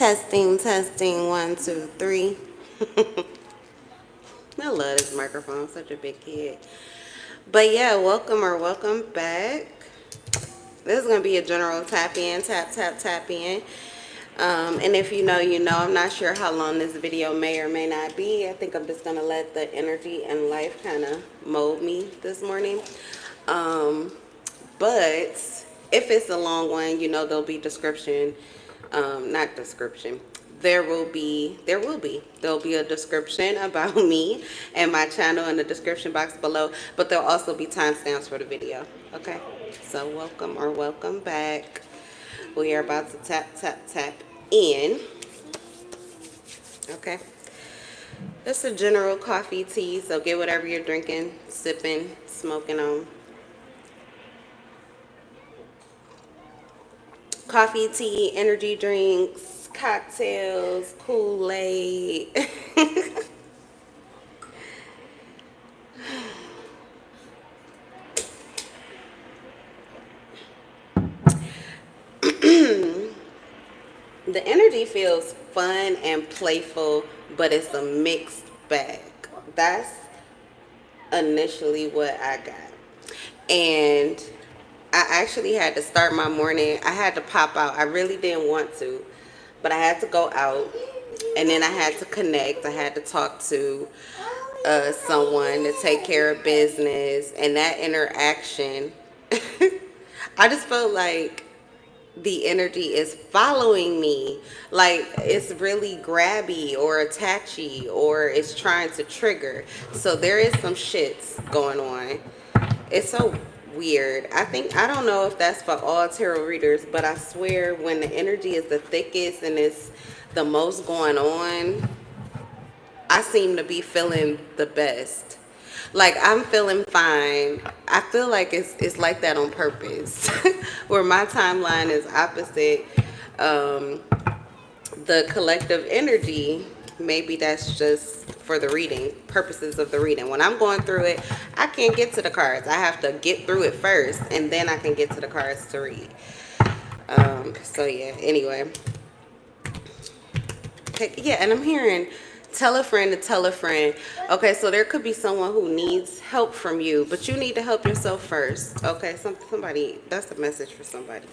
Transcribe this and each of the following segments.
Testing, testing, 1, 2, 3. I love this microphone, such a big kid. But yeah, welcome back. This is gonna be a general tap in, tap in. And if you know, you know. I'm not sure how long this video may or may not be. I think I'm just gonna let the energy and life kind of mold me this morning. But if it's a long one, you know, there'll be description. Not description. There'll be a description about me and my channel in the description box below, but there'll also be timestamps for the video. Okay, so welcome back. We are about to tap in. Okay, it's a general coffee tea, so get whatever you're drinking, sipping, smoking on. Coffee, tea, energy drinks, cocktails, Kool-Aid. The energy feels fun and playful, but it's a mixed bag. That's initially what I got. And I actually had to start my morning. I had to pop out. I really didn't want to, but I had to go out, and then I had to connect. I had to talk to someone to take care of business, and that interaction, I just felt like the energy is following me. Like it's really grabby or attachy, or it's trying to trigger. So there is some shits going on. It's so weird. I don't know if that's for all tarot readers, but I swear when the energy is the thickest and it's the most going on, I seem to be feeling the best. Like I'm feeling fine. I feel like it's like that on purpose. Where my timeline is opposite the collective energy. Maybe that's just for the reading purposes of the reading. When I'm going through it, I can't get to the cards. I have to get through it first, and then I can get to the cards to read. So yeah, anyway. Okay, yeah, and I'm hearing tell a friend to tell a friend. Okay, so there could be someone who needs help from you, but you need to help yourself first. Okay, somebody, that's a message for somebody.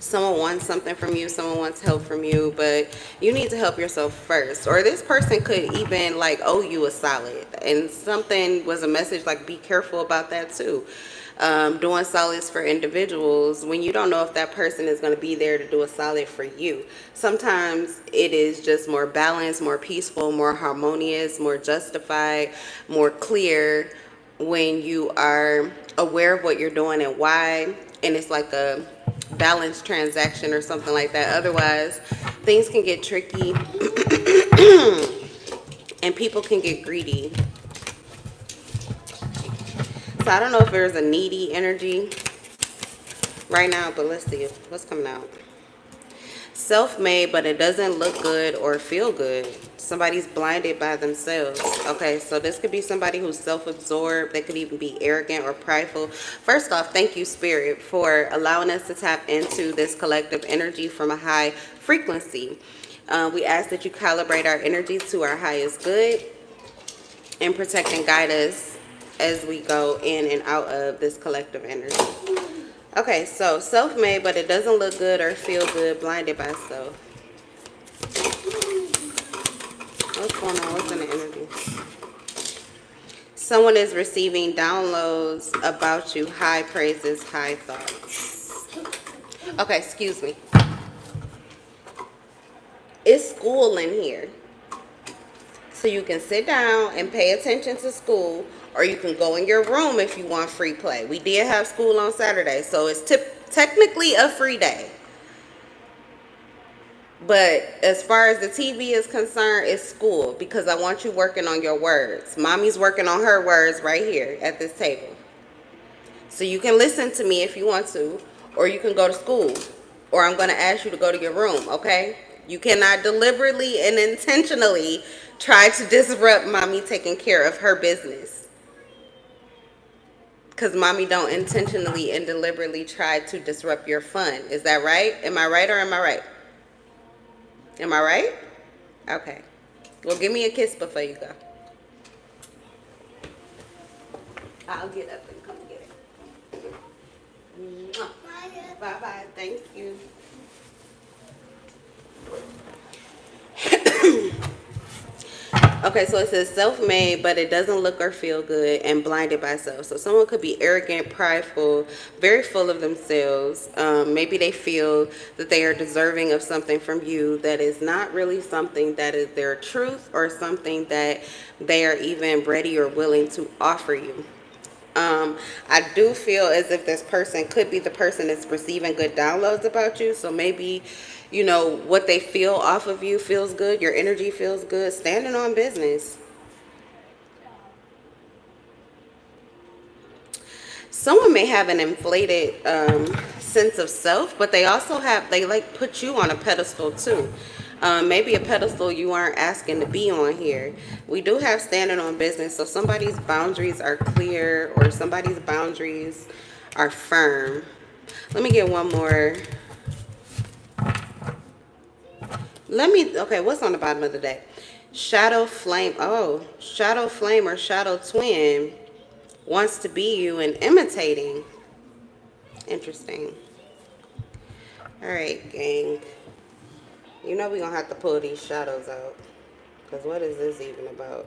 Someone wants something from you, someone wants help from you, but you need to help yourself first. Or this person could even like owe you a solid, and something was a message like be careful about that too. Doing solids for individuals when you don't know if that person is going to be there to do a solid for you. Sometimes it is just more balanced, more peaceful, more harmonious, more justified, more clear when you are aware of what you're doing and why, and it's like a balanced transaction or something like that. Otherwise, things can get tricky and people can get greedy. So I don't know if there's a needy energy right now, but let's see what's coming out. Self-made, but it doesn't look good or feel good. Somebody's blinded by themselves. Okay, so this could be somebody who's self-absorbed. They could even be arrogant or prideful. First off, thank you, Spirit, for allowing us to tap into this collective energy from a high frequency. We ask that you calibrate our energy to our highest good and protect and guide us as we go in and out of this collective energy. Okay, so self-made, but it doesn't look good or feel good, blinded by self. What's going on? What's in the energy? Someone is receiving downloads about you, high praises, high thoughts. Okay, excuse me. It's school in here. So you can sit down and pay attention to school, or you can go in your room if you want free play. We did have school on Saturday, so it's technically a free day. But as far as the TV is concerned, it's school, because I want you working on your words. Mommy's working on her words right here at this table. So you can listen to me if you want to, or you can go to school, or I'm going to ask you to go to your room, okay? You cannot deliberately and intentionally try to disrupt mommy taking care of her business. Because mommy don't intentionally and deliberately try to disrupt your fun. Is that right? Am I right or am I right? Am I right? Okay. Well, give me a kiss before you go. I'll get up and come get it. Bye-bye. Thank you. Okay, so it says self-made, but it doesn't look or feel good, and blinded by self. So someone could be arrogant, prideful, very full of themselves. Maybe they feel that they are deserving of something from you that is not really something that is their truth, or something that they are even ready or willing to offer you. I do feel as if this person could be the person that's receiving good downloads about you. So maybe, you know, what they feel off of you feels good. Your energy feels good. Standing on business. Someone may have an inflated sense of self, but they also they like put you on a pedestal too. Maybe a pedestal you aren't asking to be on here. We do have standing on business, so somebody's boundaries are clear, or somebody's boundaries are firm. Let me get one more. Okay, what's on the bottom of the deck? Shadow flame. Oh, shadow flame or shadow twin wants to be you and imitating. Interesting. All right, gang. You know we're going to have to pull these shadows out. Because what is this even about?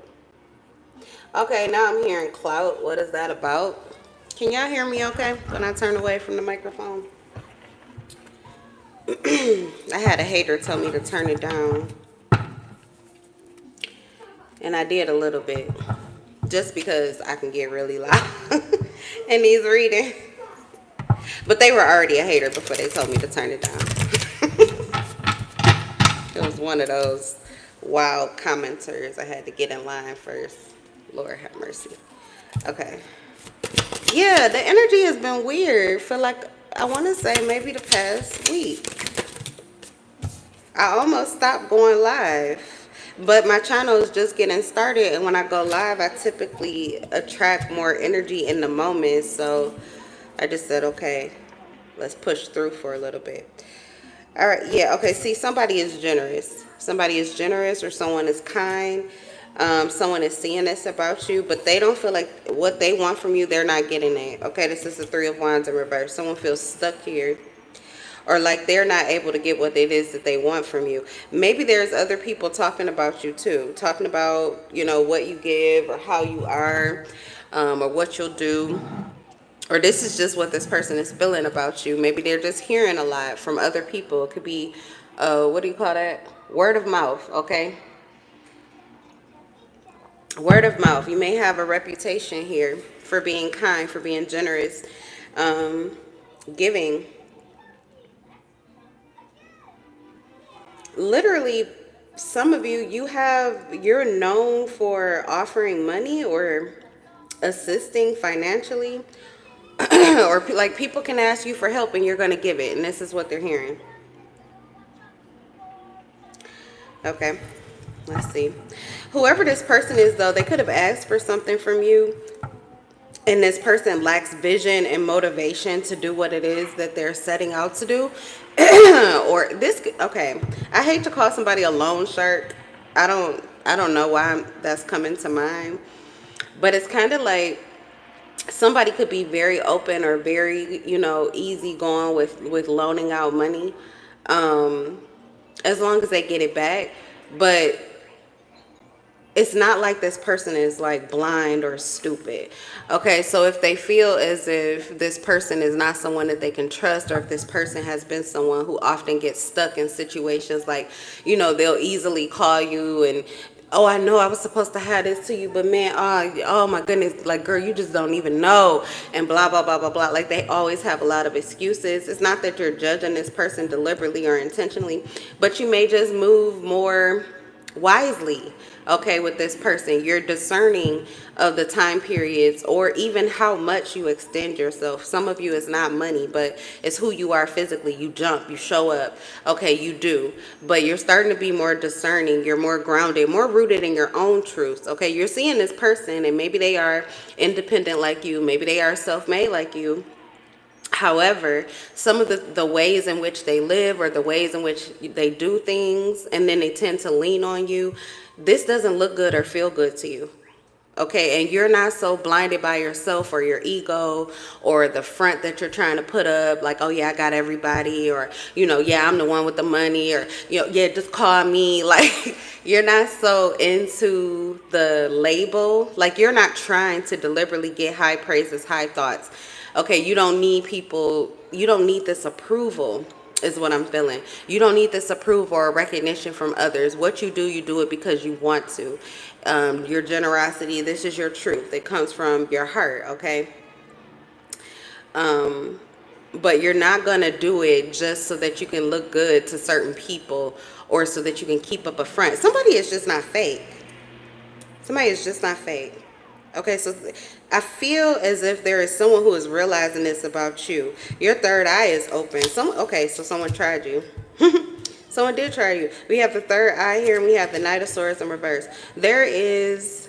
Okay, now I'm hearing clout. What is that about? Can y'all hear me okay when I turn away from the microphone? I had a hater tell me to turn it down. And I did a little bit. Just because I can get really loud in these readings. But they were already a hater before they told me to turn it down. It was one of those wild commenters. I had to get in line first. Lord have mercy. Okay. Yeah, the energy has been weird for like, I want to say maybe the past week. I almost stopped going live. But my channel is just getting started. And when I go live, I typically attract more energy in the moment. So I just said, okay, let's push through for a little bit. All right, yeah, okay, see, somebody is generous. Somebody is generous, or someone is kind. Someone is seeing this about you, but they don't feel like what they want from you, they're not getting it. Okay, this is the Three of Wands in reverse. Someone feels stuck here, or like they're not able to get what it is that they want from you. Maybe there's other people talking about you too, talking about, you know, what you give or how you are, or what you'll do. Or this is just what this person is feeling about you. Maybe they're just hearing a lot from other people. It could be, what do you call that? Word of mouth, okay? Word of mouth. You may have a reputation here for being kind, for being generous, giving. Literally, some of you, you're known for offering money or assisting financially. Or like people can ask you for help and you're going to give it, and this is what they're hearing. Okay, let's see. Whoever this person is, though, they could have asked for something from you, and this person lacks vision and motivation to do what it is that they're setting out to do. Or this, okay, I hate to call somebody a loan shark. I don't know why that's coming to mind, but it's kind of like somebody could be very open or very, you know, easygoing with loaning out money, as long as they get it back. But it's not like this person is like blind or stupid. Okay, so if they feel as if this person is not someone that they can trust, or if this person has been someone who often gets stuck in situations like, you know, they'll easily call you and, oh, I know I was supposed to have this to you, but man, oh my goodness, like, girl, you just don't even know, and blah, blah, blah, blah, blah. Like, they always have a lot of excuses. It's not that you're judging this person deliberately or intentionally, but you may just move more wisely, okay, with this person. You're discerning of the time periods or even how much you extend yourself. Some of you is not money, but it's who you are physically. You jump, you show up, okay, you do. But you're starting to be more discerning. You're more grounded, more rooted in your own truths, okay? You're seeing this person and maybe they are independent like you. Maybe they are self-made like you. However, some of the ways in which they live or the ways in which they do things, and then they tend to lean on you, this doesn't look good or feel good to you. Okay, and you're not so blinded by yourself or your ego or the front that you're trying to put up, like, oh yeah, I got everybody, or, you know, yeah, I'm the one with the money, or, you know, yeah, just call me. Like, you're not so into the label. Like, you're not trying to deliberately get high praises, high thoughts. Okay, you don't need people, you don't need this approval, is what I'm feeling. You don't need this approval or recognition from others. What you do it because you want to. Your generosity, this is your truth. It comes from your heart, okay? But you're not going to do it just so that you can look good to certain people or so that you can keep up a front. Somebody is just not fake. Somebody is just not fake. Okay, so I feel as if there is someone who is realizing this about you. Your third eye is open. Okay, so someone tried you. Someone did try you. We have the third eye here, and we have the Knight of Swords in reverse. There's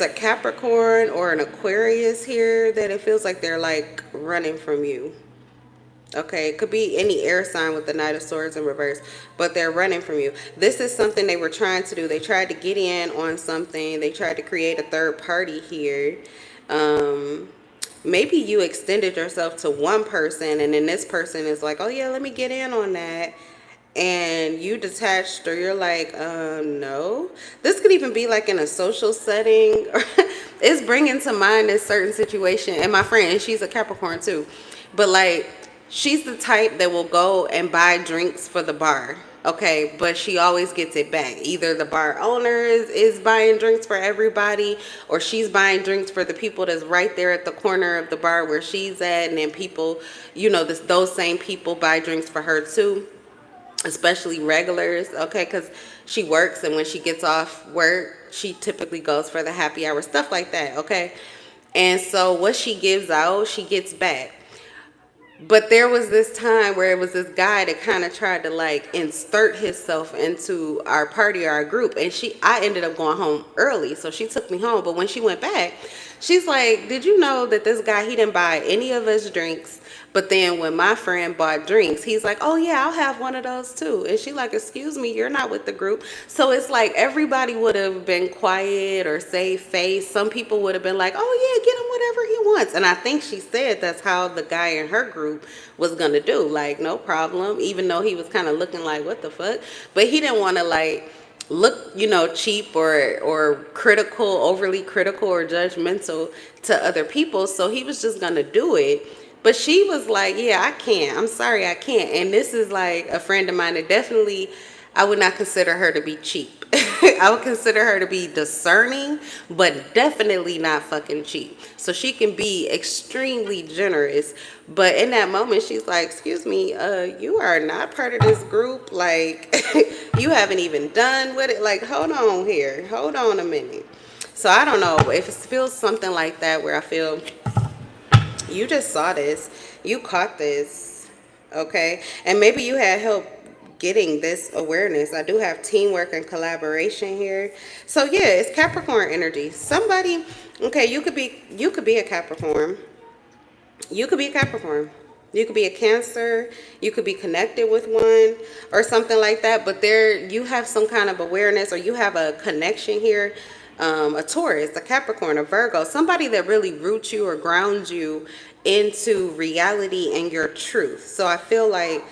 a Capricorn or an Aquarius here that it feels like they're like running from you. Okay, it could be any air sign with the Knight of Swords in reverse, but they're running from you. This is something they were trying to do. They tried to get in on something. They tried to create a third party here. Maybe you extended yourself to one person, and then this person is like, oh yeah, let me get in on that. And you detached, or you're like, no. This could even be like in a social setting. It's bringing to mind this certain situation. And my friend, she's a Capricorn too. But like, she's the type that will go and buy drinks for the bar. Okay, but she always gets it back. Either the bar owner is buying drinks for everybody, or she's buying drinks for the people that's right there at the corner of the bar where she's at. And then people, you know, those same people buy drinks for her too, especially regulars. Okay, because she works, and when she gets off work, she typically goes for the happy hour, stuff like that. Okay, and so what she gives out, she gets back. But there was this time where it was this guy that kind of tried to like insert himself into our party or our group. And I ended up going home early. So she took me home. But when she went back, she's like, did you know that this guy, he didn't buy any of us drinks? But then when my friend bought drinks, he's like, oh yeah, I'll have one of those too. And she like, excuse me, you're not with the group. So it's like everybody would have been quiet or saved face. Some people would have been like, oh yeah, get him whatever he wants. And I think she said that's how the guy in her group was going to do. Like, no problem. Even though he was kind of looking like, what the fuck? But he didn't want to like look, you know, cheap or critical, overly critical or judgmental to other people. So he was just going to do it. But she was like, yeah, I can't. I'm sorry, I can't. And this is like a friend of mine that definitely, I would not consider her to be cheap. I would consider her to be discerning, but definitely not fucking cheap. So she can be extremely generous. But in that moment, she's like, excuse me, you are not part of this group. Like, you haven't even done with it. Like, hold on here. Hold on a minute. So I don't know if it feels something like that where I feel you just saw this, you caught this, okay? And maybe you had help getting this awareness. I do have teamwork and collaboration here. So yeah, it's Capricorn energy. Somebody, okay, you could be a Capricorn. You could be a Capricorn. You could be a Cancer. You could be connected with one or something like that. But you have some kind of awareness, or you have a connection here. A Taurus, a Capricorn, a Virgo, somebody that really roots you or grounds you into reality and your truth. So I feel like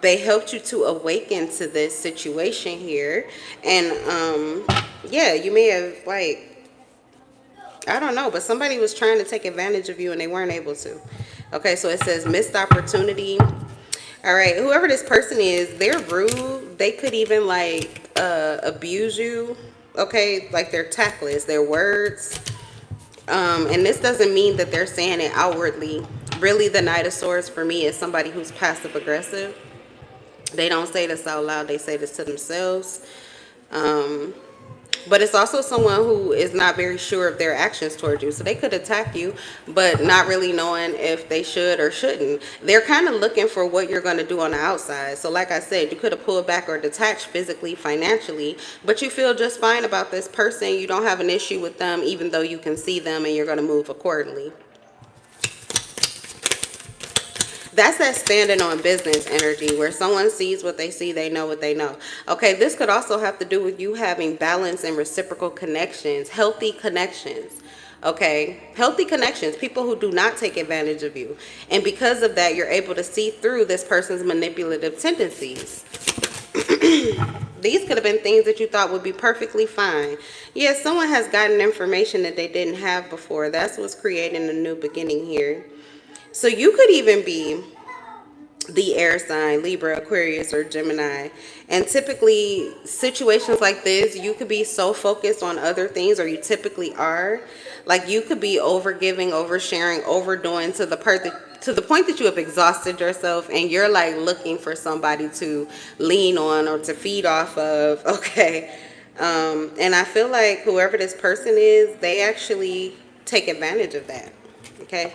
they helped you to awaken to this situation here. And yeah, you may have like, I don't know, but somebody was trying to take advantage of you and they weren't able to. Okay, so it says missed opportunity. All right, whoever this person is, they're rude. They could even like abuse you. Okay, like they're tactless, their words. And this doesn't mean that they're saying it outwardly. Really, the Knight of Swords for me is somebody who's passive aggressive. They don't say this out loud, they say this to themselves. Um, but it's also someone who is not very sure of their actions towards you. So they could attack you, but not really knowing if they should or shouldn't. They're kind of looking for what you're going to do on the outside. So like I said, you could have pulled back or detached physically, financially, but you feel just fine about this person. You don't have an issue with them, even though you can see them, and you're going to move accordingly. That's that standing on business energy, where someone sees what they see, they know what they know. Okay, this could also have to do with you having balance and reciprocal connections, healthy connections. Okay, healthy connections, people who do not take advantage of you. And because of that, you're able to see through this person's manipulative tendencies. These could have been things that you thought would be perfectly fine. Yeah, someone has gotten information that they didn't have before. That's what's creating a new beginning here. So you could even be the air sign, Libra, Aquarius, or Gemini. And typically, situations like this, you could be so focused on other things, or you typically are. Like, you could be overgiving, oversharing, overdoing to the point that you have exhausted yourself, and you're like looking for somebody to lean on or to feed off of. Okay. And I feel like whoever this person is, they actually take advantage of that. Okay.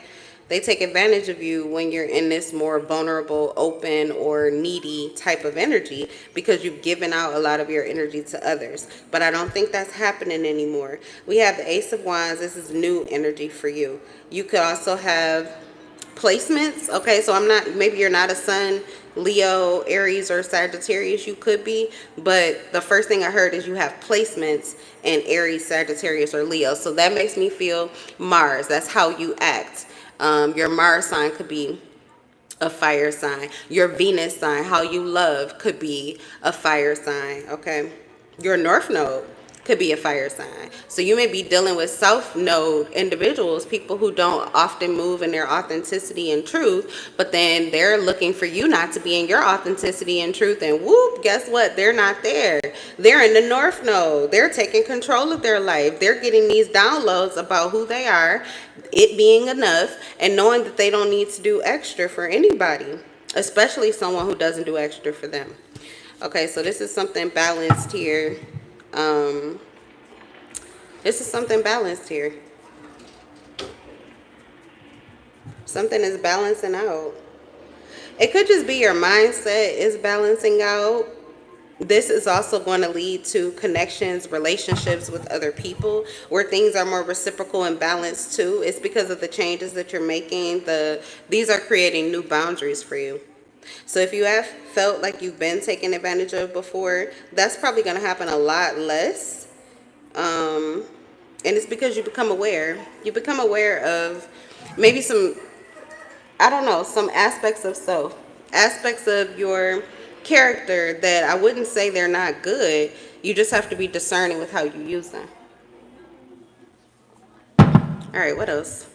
They take advantage of you when you're in this more vulnerable, open, or needy type of energy, because you've given out a lot of your energy to others. But I don't think that's happening anymore. We have the Ace of Wands. This is new energy for you. You could also have placements. Okay, so maybe you're not a Sun, Leo, Aries, or Sagittarius. You could be, but the first thing I heard is you have placements in Aries, Sagittarius, or Leo. So that makes me feel Mars. That's how you act. Your Mars sign could be a fire sign. Your Venus sign, how you love, could be a fire sign. Okay, your North Node could be a fire sign. So you may be dealing with South Node individuals, people who don't often move in their authenticity and truth, but then they're looking for you not to be in your authenticity and truth, and whoop, guess what? They're not there. They're in the North Node. They're taking control of their life. They're getting these downloads about who they are, it being enough, and knowing that they don't need to do extra for anybody, especially someone who doesn't do extra for them. Okay, so this is something balanced here. This is something balanced here. Something is balancing out. It could just be your mindset is balancing out. This is also going to lead to connections, relationships with other people, where things are more reciprocal and balanced too. It's because of the changes that you're making. These are creating new boundaries for you. So if you have felt like you've been taken advantage of before, that's probably going to happen a lot less. And it's because you become aware. You become aware of maybe some, I don't know, some aspects of self, aspects of your character that I wouldn't say they're not good. You just have to be discerning with how you use them. All right, what else?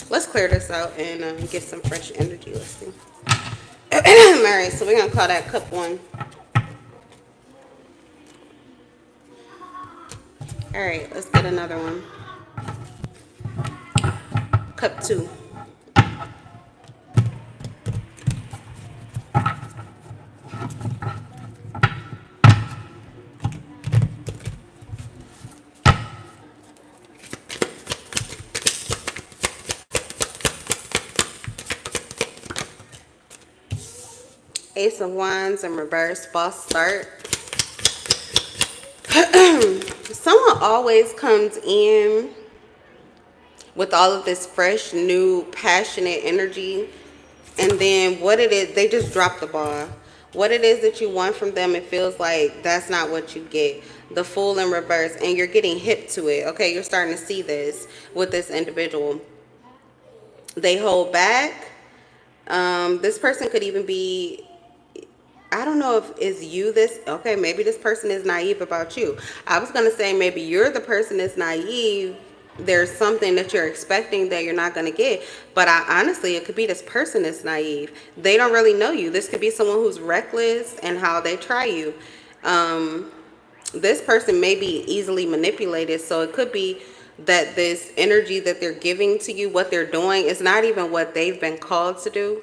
Let's clear this out and get some fresh energy. Let's see. All right, so we're going to call that cup 1. All right, let's get another one. Cup 2. Ace of Wands in reverse, false start. Someone always comes in with all of this fresh, new, passionate energy, and then what it is, they just drop the ball. What it is that you want from them, it feels like that's not what you get. The Fool in reverse, and you're getting hip to it. Okay, you're starting to see this with this individual. They hold back. This person could even be, I don't know if it's you this, okay, maybe this person is naive about you. I was going to say maybe you're the person that's naive. There's something that you're expecting that you're not going to get. But honestly, it could be this person that's naive. They don't really know you. This could be someone who's reckless in how they try you. This person may be easily manipulated. So it could be that this energy that they're giving to you, what they're doing, is not even what they've been called to do.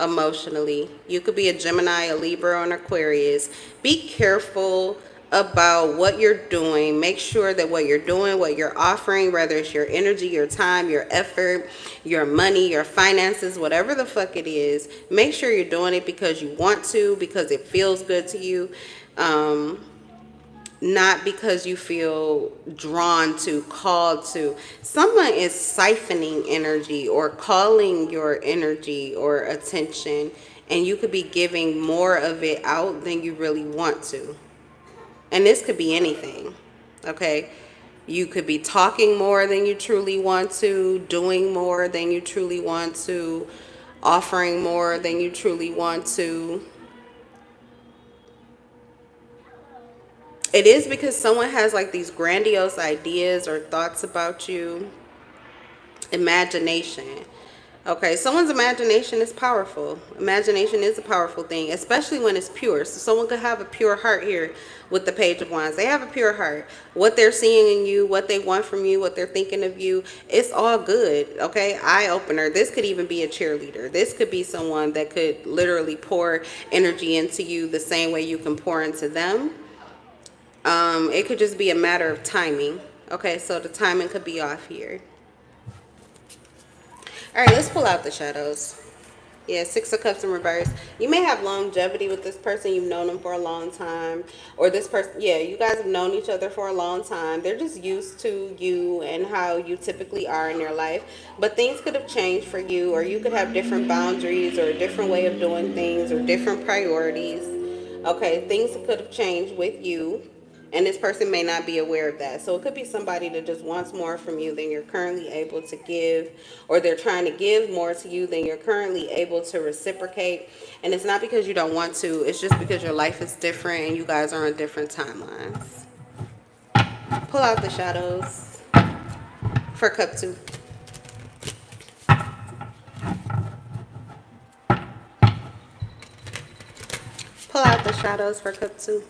emotionally. You could be a Gemini, a Libra, or an Aquarius. Be careful about what you're doing. Make sure that what you're doing, what you're offering, whether it's your energy, your time, your effort, your money, your finances, whatever the fuck it is, make sure you're doing it because you want to, because it feels good to you. Not because you feel drawn to, called to. Someone is siphoning energy or calling your energy or attention, and you could be giving more of it out than you really want to. And this could be anything, okay? You could be talking more than you truly want to, doing more than you truly want to, offering more than you truly want to. It is because someone has like these grandiose ideas or thoughts about you. Imagination. Okay, someone's imagination is powerful. Imagination is a powerful thing, especially when it's pure. So someone could have a pure heart here with the Page of Wands. They have a pure heart. What they're seeing in you, what they want from you, what they're thinking of you, it's all good. Okay, eye opener. This could even be a cheerleader. This could be someone that could literally pour energy into you the same way you can pour into them. It could just be a matter of timing. Okay, so the timing could be off here. All right, let's pull out the shadows. Yeah, Six of Cups in reverse. You may have longevity with this person. You've known them for a long time. Or this person, yeah, you guys have known each other for a long time. They're just used to you and how you typically are in your life. But things could have changed for you, or you could have different boundaries or a different way of doing things or different priorities. Okay, things could have changed with you. And this person may not be aware of that. So it could be somebody that just wants more from you than you're currently able to give. Or they're trying to give more to you than you're currently able to reciprocate. And it's not because you don't want to. It's just because your life is different and you guys are on different timelines. Pull out the shadows for Cup 2. Pull out the shadows for Cup 2.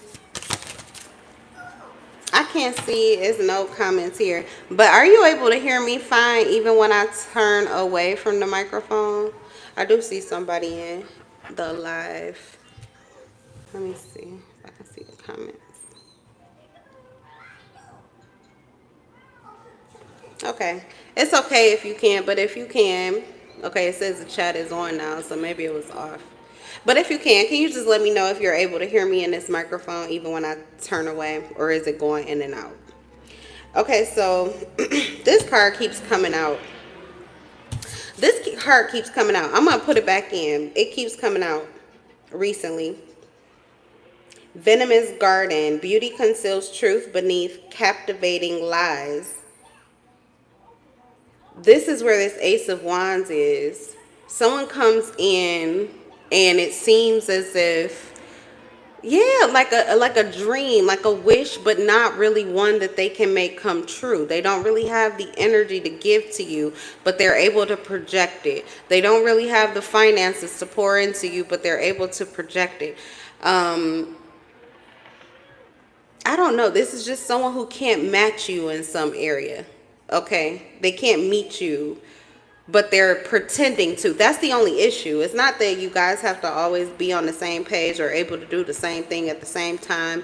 I can't see, there's no comments here, but are you able to hear me fine even when I turn away from the microphone? I do see somebody in the live. Let me see if I can see the comments. Okay, it's okay if you can't, but if you can, okay, it says the chat is on now, so maybe it was off. But if you can you just let me know if you're able to hear me in this microphone even when I turn away, or is it going in and out? Okay, so this card keeps coming out. This card keeps coming out. I'm going to put it back in. It keeps coming out recently. Venomous garden. Beauty conceals truth beneath captivating lies. This is where this Ace of Wands is. Someone comes in and it seems as if, yeah, like a dream, like a wish, but not really one that they can make come true. They don't really have the energy to give to you, but they're able to project it. They don't really have the finances to pour into you, but they're able to project it. I don't know. This is just someone who can't match you in some area. Okay? They can't meet you, but they're pretending to. That's the only issue. It's not that you guys have to always be on the same page or able to do the same thing at the same time.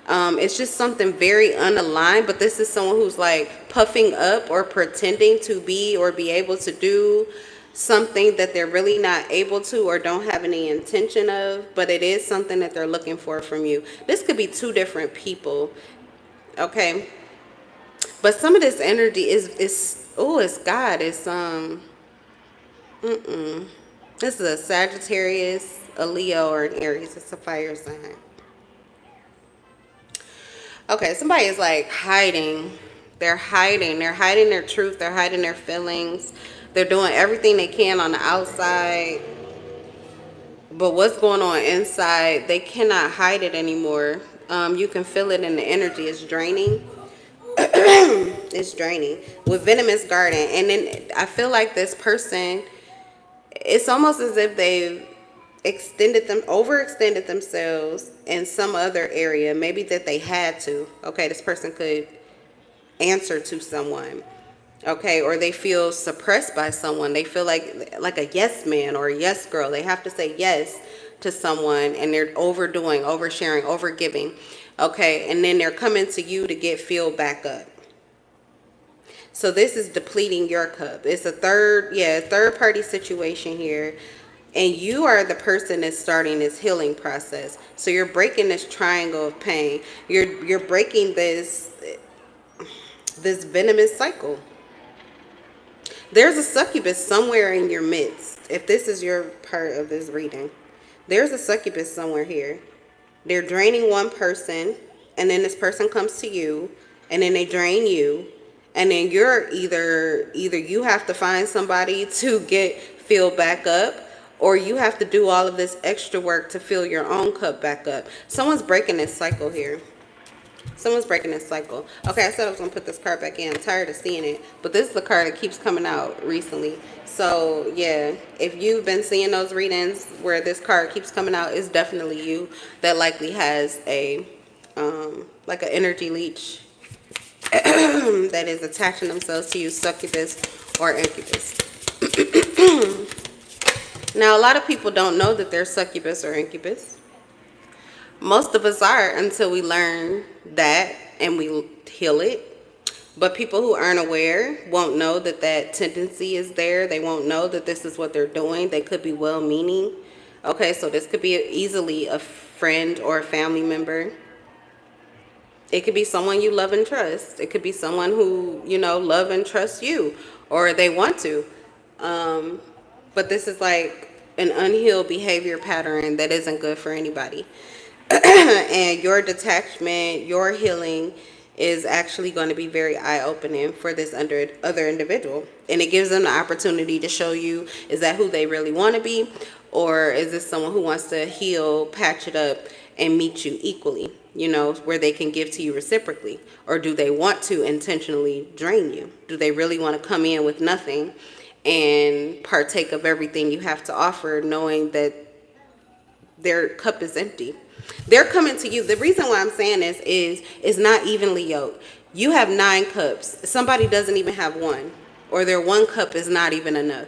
It's just something very unaligned, but this is someone who's like puffing up or pretending to be or be able to do something that they're really not able to or don't have any intention of, but it is something that they're looking for from you. This could be two different people, okay? But some of this energy is oh, it's God. It's This is a Sagittarius, a Leo, or an Aries. It's a fire sign. Okay, somebody is like hiding. They're hiding. They're hiding their truth. They're hiding their feelings. They're doing everything they can on the outside. But what's going on inside, they cannot hide it anymore. You can feel it in the energy. It's draining. It's draining. With Venomous Garden. And then I feel like this person, it's almost as if they've overextended themselves in some other area. Maybe that they had to. Okay, this person could answer to someone. Okay, or they feel suppressed by someone. They feel like a yes man or a yes girl. They have to say yes to someone, and they're overdoing, oversharing, overgiving. Okay, and then they're coming to you to get filled back up. So this is depleting your cup. It's a third party situation here. And you are the person that's starting this healing process. So you're breaking this triangle of pain. You're breaking this venomous cycle. There's a succubus somewhere in your midst. If this is your part of this reading, there's a succubus somewhere here. They're draining one person, and then this person comes to you, and then they drain you, and then you're either you have to find somebody to get filled back up, or you have to do all of this extra work to fill your own cup back up. Someone's breaking this cycle here. Someone's breaking this cycle. Okay, I said I was going to put this card back in. I'm tired of seeing it. But this is the card that keeps coming out recently. So, yeah, if you've been seeing those readings where this card keeps coming out, it's definitely you that likely has a, like an energy leech that is attaching themselves to you, succubus or incubus. Now, a lot of people don't know that they're succubus or incubus. Most of us are until we learn that and we heal it. But people who aren't aware won't know that that tendency is there. They won't know that this is what they're doing. They could be well-meaning. Okay, so this could be easily a friend or a family member. It could be someone you love and trust. It could be someone who, you know, love and trust you, or they want to. But this is like an unhealed behavior pattern that isn't good for anybody. And your detachment, your healing is actually going to be very eye-opening for this other individual. And it gives them the opportunity to show you, is that who they really want to be? Or is this someone who wants to heal, patch it up, and meet you equally, you know, where they can give to you reciprocally? Or do they want to intentionally drain you? Do they really want to come in with nothing and partake of everything you have to offer, knowing that their cup is empty? They're coming to you. The reason why I'm saying this is it's not evenly yoked. You have 9 cups. Somebody doesn't even have one, or their one cup is not even enough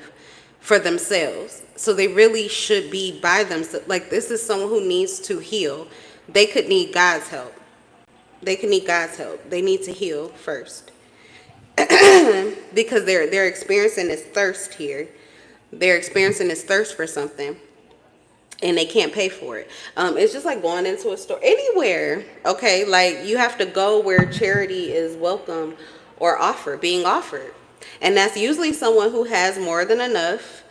for themselves. So they really should be by themselves. Like, this is someone who needs to heal. They could need God's help. They could need God's help. They need to heal first. Because they're experiencing this thirst here. They're experiencing this thirst for something, and they can't pay for it. It's just like going into a store, anywhere, okay? Like, you have to go where charity is welcome or being offered. And that's usually someone who has more than enough.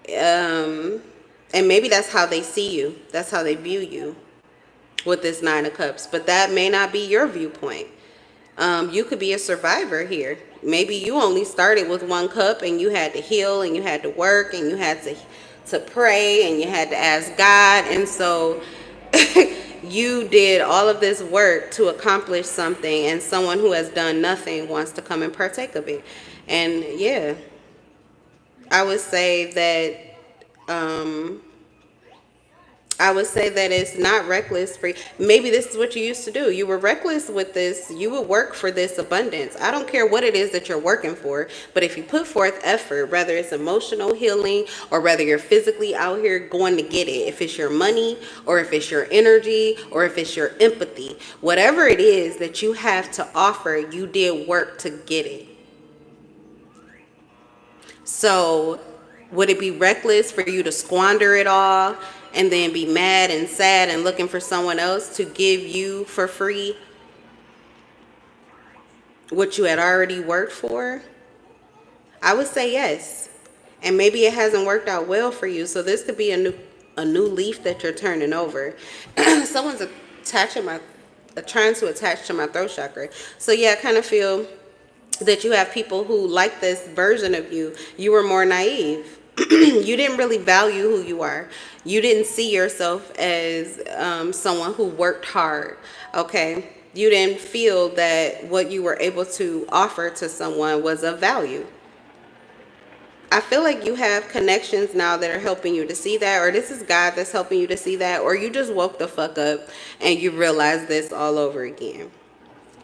And maybe that's how they see you. That's how they view you with this 9 of Cups. But that may not be your viewpoint. You could be a survivor here. Maybe you only started with 1 cup, and you had to heal, and you had to work, and you had to pray, and you had to ask God. And so you did all of this work to accomplish something, and someone who has done nothing wants to come and partake of it. And yeah, I would say that it's not reckless for you. Maybe this is what you used to do. You were reckless with this. You would work for this abundance. I don't care what it is that you're working for, but if you put forth effort, whether it's emotional healing or whether you're physically out here going to get it, if it's your money or if it's your energy or if it's your empathy, whatever it is that you have to offer, you did work to get it. So would it be reckless for you to squander it all and then be mad and sad and looking for someone else to give you for free what you had already worked for? I would say yes. And maybe it hasn't worked out well for you. So this could be a new leaf that you're turning over. Someone's trying to attach to my throat chakra. So yeah, I kind of feel that you have people who like this version of you. You were more naive. You didn't really value who you are. You didn't see yourself as someone who worked hard, okay? You didn't feel that what you were able to offer to someone was of value. I feel like you have connections now that are helping you to see that, or this is God that's helping you to see that, or you just woke the fuck up and you realize this all over again.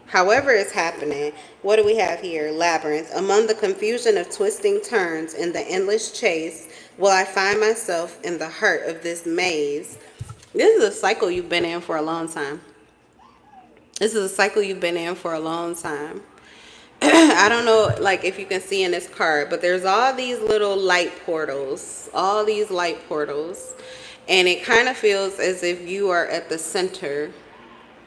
However it's happening, what do we have here? Labyrinth. Among the confusion of twisting turns in the endless chase, will I find myself in the heart of this maze? This is a cycle you've been in for a long time. This is a cycle you've been in for a long time. I don't know, like, if you can see in this card, but there's all these little light portals, all these light portals, and it kind of feels as if you are at the center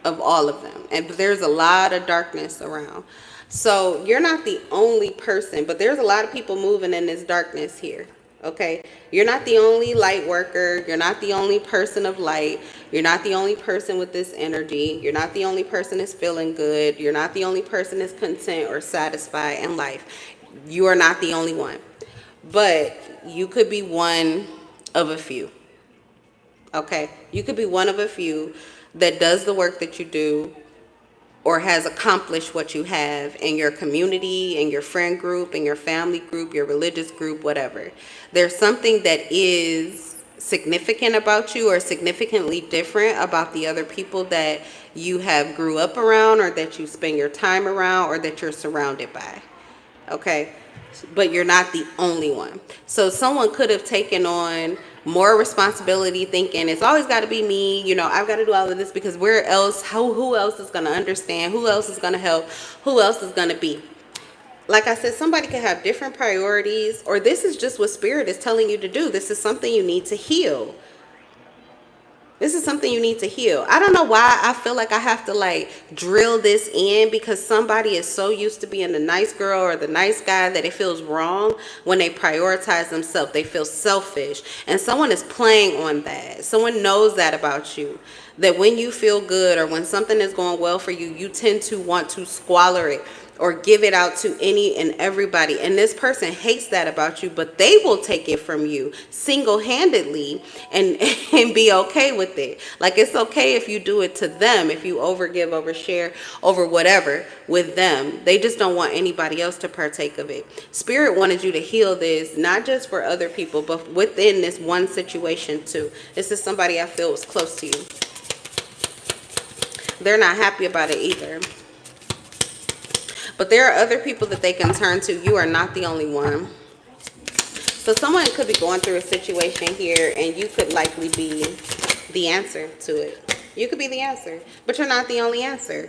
of all of them, and there's a lot of darkness around. So you're not the only person, but there's a lot of people moving in this darkness here. Okay, you're not the only light worker, you're not the only person of light, you're not the only person with this energy, you're not the only person that's feeling good, you're not the only person that's content or satisfied in life. You are not the only one, but you could be one of a few. Okay, you could be one of a few that does the work that you do, or has accomplished what you have in your community, in your friend group, in your family group, your religious group, whatever. There's something that is significant about you, or significantly different about the other people that you have grew up around, or that you spend your time around, or that you're surrounded by. Okay, but you're not the only one. So someone could have taken on more responsibility, thinking it's always got to be me, you know, I've got to do all of this, because where else, who else is going to understand, who else is going to help, who else is going to be. Like I said, somebody can have different priorities, or this is just what spirit is telling you to do. This is something you need to heal. This is something you need to heal. I don't know why I feel like I have to like drill this in, because somebody is so used to being the nice girl or the nice guy that it feels wrong when they prioritize themselves. They feel selfish. And someone is playing on that. Someone knows that about you. That when you feel good or when something is going well for you, you tend to want to squalor it or give it out to any and everybody. And this person hates that about you, but they will take it from you single-handedly and be okay with it. Like, it's okay if you do it to them, if you overgive, overshare, over whatever with them. They just don't want anybody else to partake of it. Spirit wanted you to heal this, not just for other people, but within this one situation too. This is somebody I feel was close to you. They're not happy about it either. But there are other people that they can turn to. You are not the only one. So someone could be going through a situation here, and you could likely be the answer to it. You could be the answer, but you're not the only answer.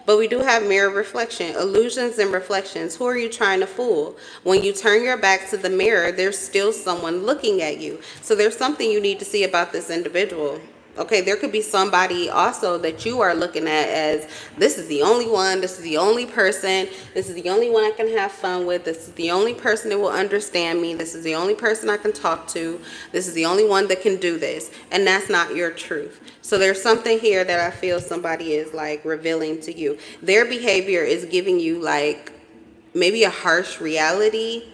But we do have mirror reflection, illusions and reflections. Who are you trying to fool? When you turn your back to the mirror, there's still someone looking at you. So there's something you need to see about this individual. Okay, there could be somebody also that you are looking at as, this is the only one, this is the only person, this is the only one I can have fun with, this is the only person that will understand me, this is the only person I can talk to, this is the only one that can do this. And that's not your truth. So there's something here that I feel somebody is like revealing to you. Their behavior is giving you like maybe a harsh reality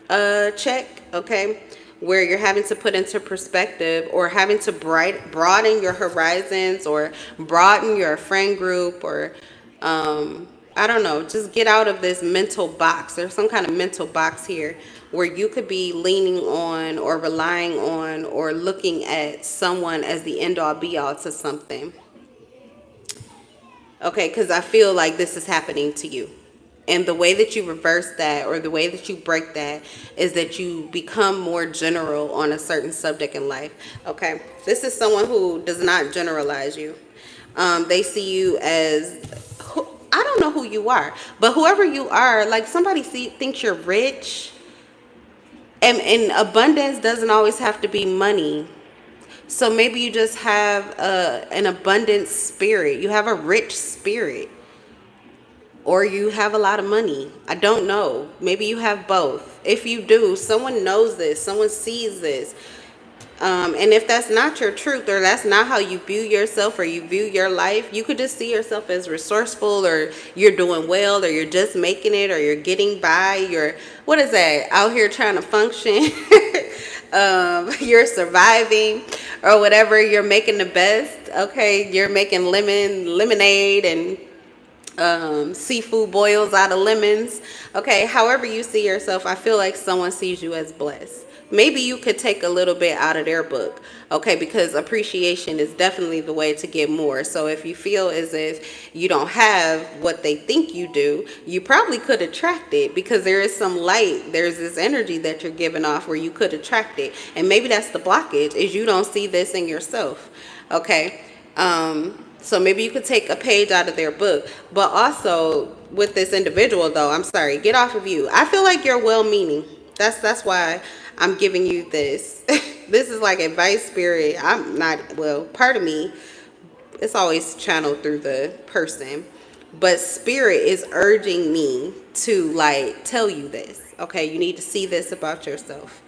check, okay? Where you're having to put into perspective, or having to broaden your horizons, or broaden your friend group, or I don't know, just get out of this mental box. There's some kind of mental box here where you could be leaning on or relying on or looking at someone as the end all be all to something. Okay, because I feel like this is happening to you. And the way that you reverse that, or the way that you break that, is that you become more general on a certain subject in life. Okay, this is someone who does not generalize you. They see you as, I don't know who you are, but whoever you are, like somebody thinks you're rich. And abundance doesn't always have to be money. So maybe you just have an abundant spirit. You have a rich spirit. Or you have a lot of money. I don't know. Maybe you have both. If you do, someone knows this. Someone sees this. And if that's not your truth, or that's not how you view yourself, or you view your life, you could just see yourself as resourceful, or you're doing well, or you're just making it, or you're getting by. You're, what is that? Out here trying to function. You're surviving, or whatever. You're making the best. Okay, you're making lemonade and seafood boils out of lemons. Okay, however you see yourself, I feel like someone sees you as blessed. maybe you could take a little bit out of their book, okay? Because appreciation is definitely the way to get more. So if you feel as if you don't have what they think you do, you probably could attract it, because there is some light, there's this energy that you're giving off where you could attract it. And maybe that's the blockage, is you don't see this in yourself, okay? So maybe you could take a page out of their book. But also with this individual, though, I'm sorry, get off of you. I feel like you're well-meaning. That's why I'm giving you this. This is like advice, spirit. I'm not, well, part of me, it's always channeled through the person. But spirit is urging me to like tell you this. Okay, you need to see this about yourself.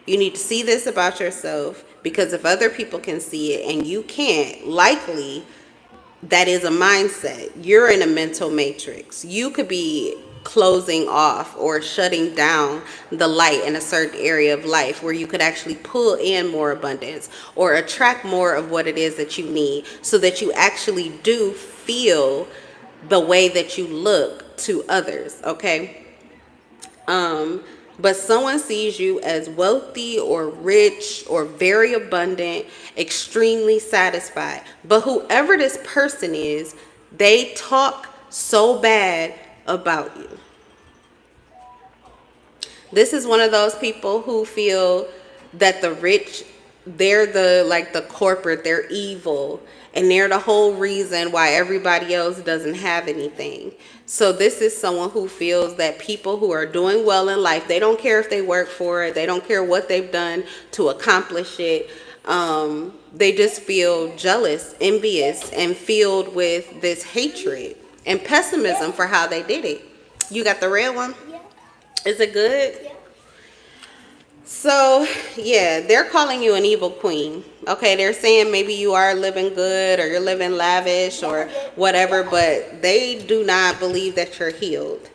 You need to see this about yourself, because if other people can see it and you can't, likely that is a mindset. You're in a mental matrix. You could be closing off or shutting down the light in a certain area of life where you could actually pull in more abundance or attract more of what it is that you need, so that you actually do feel the way that you look to others, okay? But someone sees you as wealthy or rich or very abundant, extremely satisfied. But whoever this person is, they talk so bad about you. This is one of those people who feel that the rich, they're the corporate, they're evil, and they're the whole reason why everybody else doesn't have anything. So this is someone who feels that people who are doing well in life, they don't care if they work for it, they don't care what they've done to accomplish it. They just feel jealous, envious, and filled with this hatred and pessimism for how they did it. You got the red one? Yeah. Is it good? Yeah. So, yeah, they're calling you an evil queen. Okay, they're saying maybe you are living good or you're living lavish or whatever, but they do not believe that you're healed.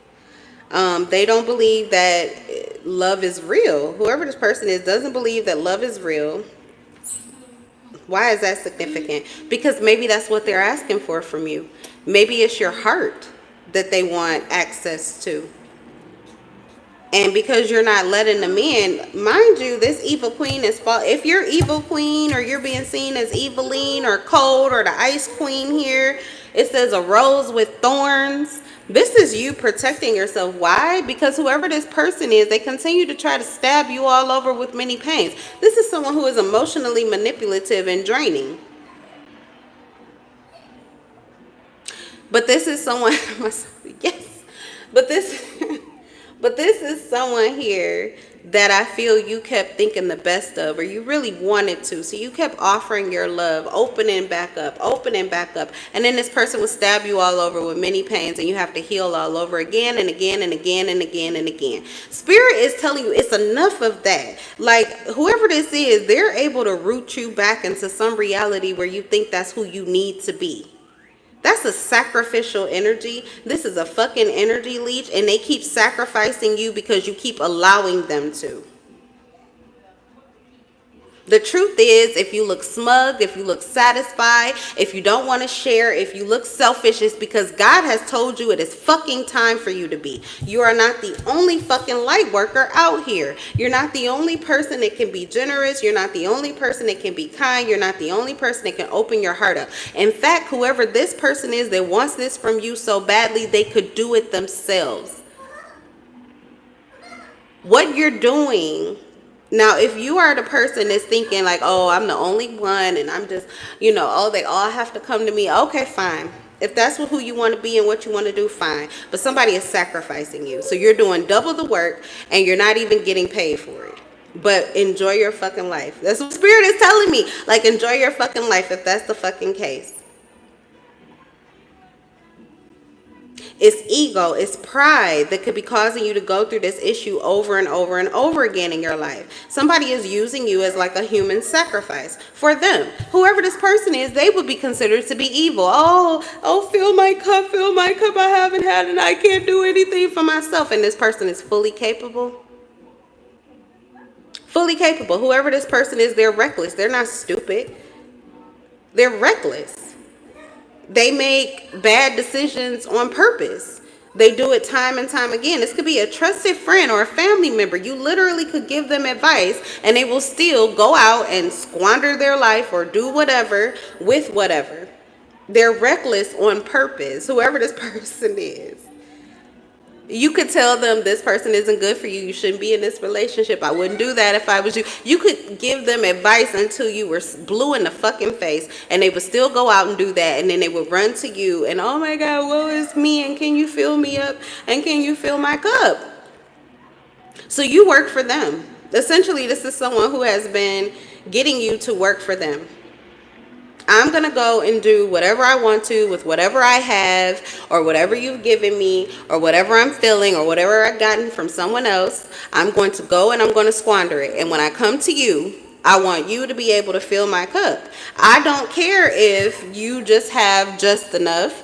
They don't believe that love is real. Whoever this person is doesn't believe that love is real. Why is that significant? Because maybe that's what they're asking for from you. Maybe it's your heart that they want access to. And because you're not letting them in, mind you, this evil queen is fault. If you're evil queen, or you're being seen as Eveline or cold, or the ice queen here, it says a rose with thorns. This is you protecting yourself. Why? Because whoever this person is, they continue to try to stab you all over with many pains. This is someone who is emotionally manipulative and draining. But this is someone, yes, but this is someone here that I feel you kept thinking the best of, or you really wanted to. So you kept offering your love, opening back up. And then this person would stab you all over with many pains, and you have to heal all over again and again and again and again and again. Spirit is telling you it's enough of that. Like, whoever this is, they're able to root you back into some reality where you think that's who you need to be. That's a sacrificial energy. This is a fucking energy leech, and they keep sacrificing you because you keep allowing them to. The truth is, if you look smug, if you look satisfied, if you don't want to share, if you look selfish, it's because God has told you it is fucking time for you to be. You are not the only fucking light worker out here. You're not the only person that can be generous. You're not the only person that can be kind. You're not the only person that can open your heart up. In fact, whoever this person is that wants this from you so badly, they could do it themselves. What you're doing. Now, if you are the person that's thinking like, oh, I'm the only one and I'm just, oh, they all have to come to me. Okay, fine. If that's who you want to be and what you want to do, fine. But somebody is sacrificing you. So you're doing double the work and you're not even getting paid for it. But enjoy your fucking life. That's what Spirit is telling me. Like, enjoy your fucking life if that's the fucking case. It's ego, it's pride that could be causing you to go through this issue over and over and over again in your life. Somebody is using you as like a human sacrifice for them. Whoever this person is, they would be considered to be evil. Oh, fill my cup, I haven't had it, I can't do anything for myself. And this person is fully capable. Fully capable. Whoever this person is, they're reckless. They're not stupid. They're reckless. They make bad decisions on purpose. They do it time and time again. This could be a trusted friend or a family member. You literally could give them advice and they will still go out and squander their life or do whatever with whatever. They're reckless on purpose, whoever this person is. You could tell them this person isn't good for you. You shouldn't be in this relationship. I wouldn't do that if I was you. You could give them advice until you were blue in the fucking face, and they would still go out and do that. And then they would run to you and, oh my God, woe is me. And can you fill me up? And can you fill my cup? So you work for them. Essentially, this is someone who has been getting you to work for them. I'm going to go and do whatever I want to with whatever I have or whatever you've given me or whatever I'm feeling or whatever I've gotten from someone else. I'm going to go and I'm going to squander it. And when I come to you, I want you to be able to fill my cup. I don't care if you just have just enough.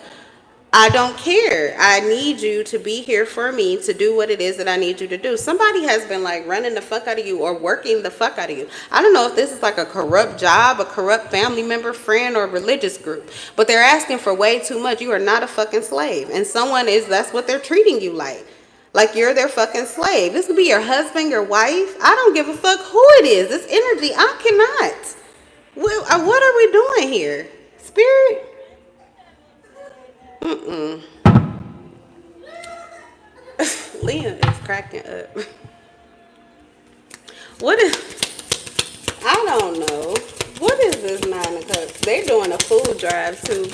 I don't care. I need you to be here for me to do what it is that I need you to do. Somebody has been like running the fuck out of you or working the fuck out of you. I don't know if this is like a corrupt job, a corrupt family member, friend, or religious group, but they're asking for way too much. You are not a fucking slave. And that's what they're treating you like. Like you're their fucking slave. This could be your husband, your wife. I don't give a fuck who it is. This energy, I cannot. What are we doing here? Spirit? Leah is cracking up. What is, I don't know. What is this 9 of Cups? They're doing a food drive too.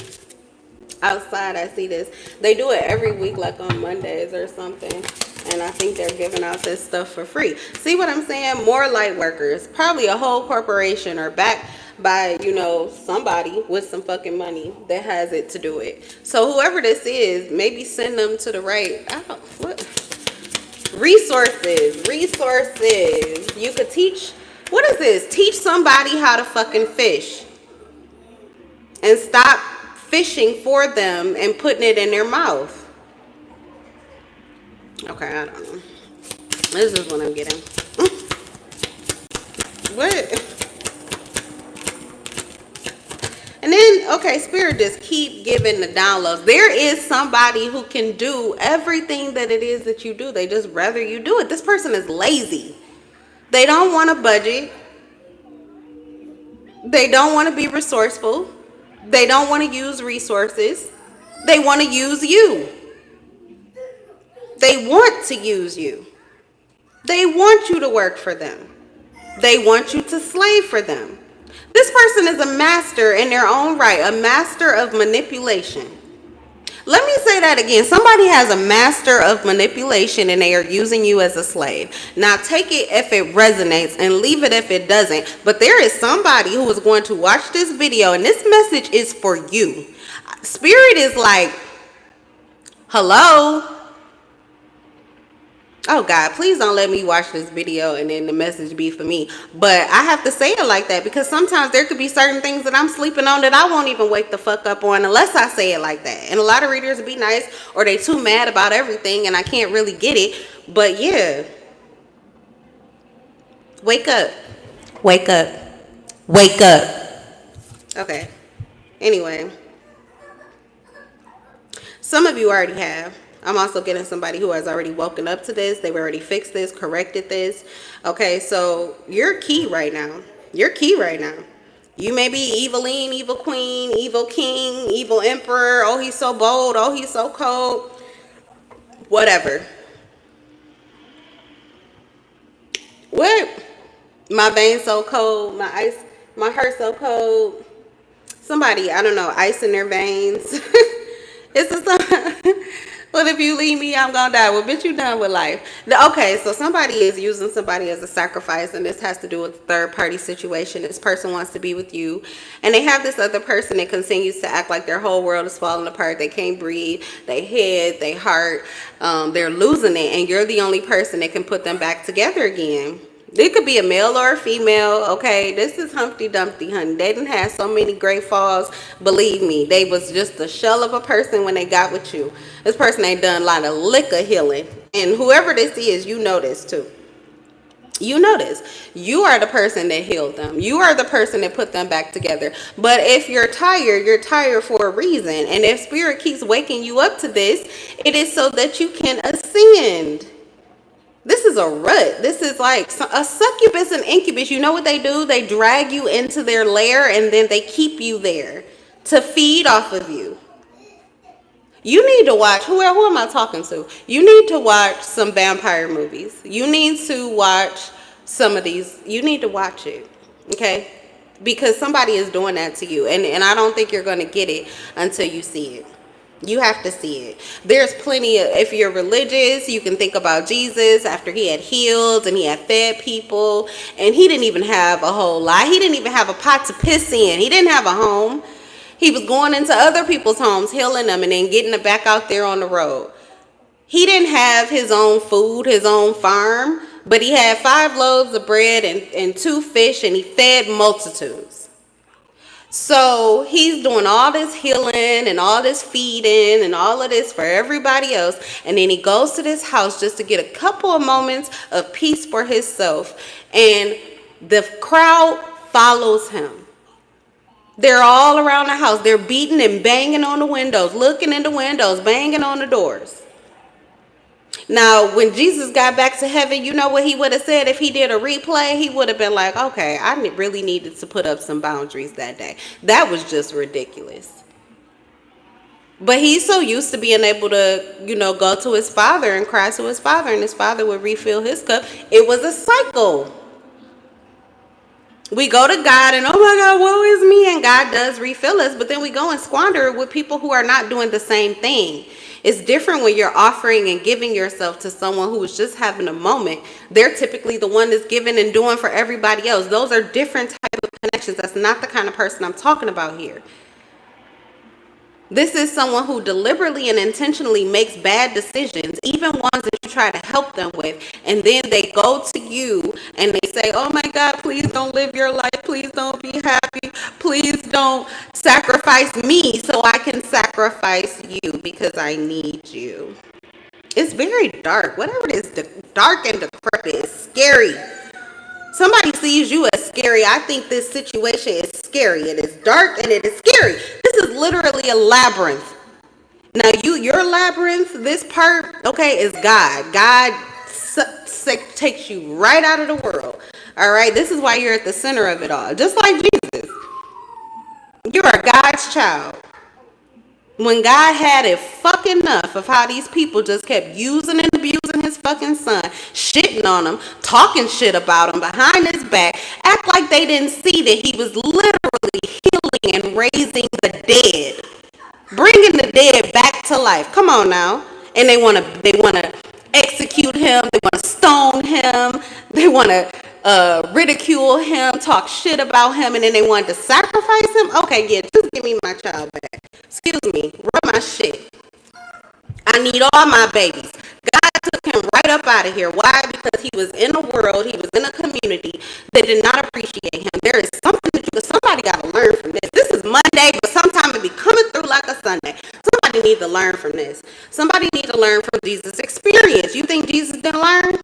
Outside, I see this. They do it every week, like on Mondays or something. And I think they're giving out this stuff for free. See what I'm saying? More light workers. Probably a whole corporation or back by, somebody with some fucking money that has it to do it. So whoever this is, maybe send them to the right. Resources. You could teach, what is this? Teach somebody how to fucking fish. And stop fishing for them and putting it in their mouth. Okay, I don't know. This is what I'm getting. What? And then, okay, Spirit just keep giving the downloads. There is somebody who can do everything that it is that you do. They just rather you do it. This person is lazy. They don't want to budget. They don't want to be resourceful. They don't want to use resources. They want to use you. They want to use you. They want you to work for them. They want you to slave for them. This person is a master in their own right, a master of manipulation. Let me say that again. Somebody has a master of manipulation and they are using you as a slave. Now take it if it resonates and leave it if it doesn't. But there is somebody who is going to watch this video and this message is for you. Spirit is like, hello? Oh God, please don't let me watch this video and then the message be for me. But I have to say it like that because sometimes there could be certain things that I'm sleeping on that I won't even wake the fuck up on unless I say it like that. And a lot of readers be nice or they too mad about everything and I can't really get it. But yeah. Wake up. Wake up. Wake up. Okay. Anyway. Some of you already have. I'm also getting somebody who has already woken up to this. They've already fixed this, corrected this. Okay, so you're key right now. You're key right now. You may be eviline, evil queen, evil king, evil emperor. Oh, he's so bold. Oh, he's so cold. Whatever. What? My veins so cold. My heart so cold. Somebody, I don't know, ice in their veins. It's a well, if you leave me, I'm gonna die. Well, bitch, you done with life. Okay, so somebody is using somebody as a sacrifice, and this has to do with a third-party situation. This person wants to be with you, and they have this other person that continues to act like their whole world is falling apart. They can't breathe. They head, they heart, they're losing it, and you're the only person that can put them back together again. It could be a male or a female, okay? This is Humpty Dumpty, honey. They didn't have so many great falls. Believe me, they was just a shell of a person when they got with you. This person ain't done a lot of liquor healing. And whoever this is, you know this too. You notice you are the person that healed them. You are the person that put them back together. But if you're tired for a reason. And if spirit keeps waking you up to this, it is so that you can ascend. This is a rut. This is like a succubus and incubus. You know what they do? They drag you into their lair and then they keep you there to feed off of you. You need to watch, who am I talking to? You need to watch some vampire movies. You need to watch some of these. You need to watch it, okay? Because somebody is doing that to you. And I don't think you're going to get it until you see it. You have to see it. There's plenty of, if you're religious, you can think about Jesus after he had healed and he had fed people. And he didn't even have a whole lot. He didn't even have a pot to piss in. He didn't have a home. He was going into other people's homes, healing them, and then getting them back out there on the road. He didn't have his own food, his own farm, but he had 5 loaves of bread and 2 fish, and he fed multitudes. So he's doing all this healing and all this feeding and all of this for everybody else. And then he goes to this house just to get a couple of moments of peace for himself. And the crowd follows him. They're all around the house. They're beating and banging on the windows, looking in the windows, banging on the doors. Now, when Jesus got back to heaven, you know what he would have said if he did a replay? He would have been like, okay, I really needed to put up some boundaries that day. That was just ridiculous. But he's so used to being able to, go to his father and cry to his father, and his father would refill his cup. It was a cycle. We go to God and, oh my God, woe is me, and God does refill us, but then we go and squander it with people who are not doing the same thing. It's different when you're offering and giving yourself to someone who is just having a moment. They're typically the one that's giving and doing for everybody else. Those are different type of connections. That's not the kind of person I'm talking about here. This is someone who deliberately and intentionally makes bad decisions, even ones that you try to help them with. And then they go to you and they say, oh my God, please don't live your life. Please don't be happy. Please don't sacrifice me so I can sacrifice you because I need you. It's very dark. Whatever it is, dark and decrepit is scary. Somebody sees you as scary. I think this situation is scary. It is dark and it is scary. This is literally a labyrinth. Now, your labyrinth, this part, okay, is God. God takes you right out of the world. All right, this is why you're at the center of it all. Just like Jesus. You're a God's child. When God had it fucking enough of how these people just kept using and abusing his fucking son, shitting on him, talking shit about him behind his back, act like they didn't see that he was literally healing and raising the dead, bringing the dead back to life. Come on now. And they want to execute him. They want to stone him. They want to ridicule him, talk shit about him, and then they wanted to sacrifice him. Okay, yeah, just give me my child back. Excuse me, rub my shit. I need all my babies. God took him right up out of here. Why? Because he was in a world, he was in a community that did not appreciate him. There is something that somebody got to learn from this. This is Monday, but sometimes it be coming through like a Sunday. Somebody need to learn from this. Somebody need to learn from Jesus' experience. You think Jesus didn't learn?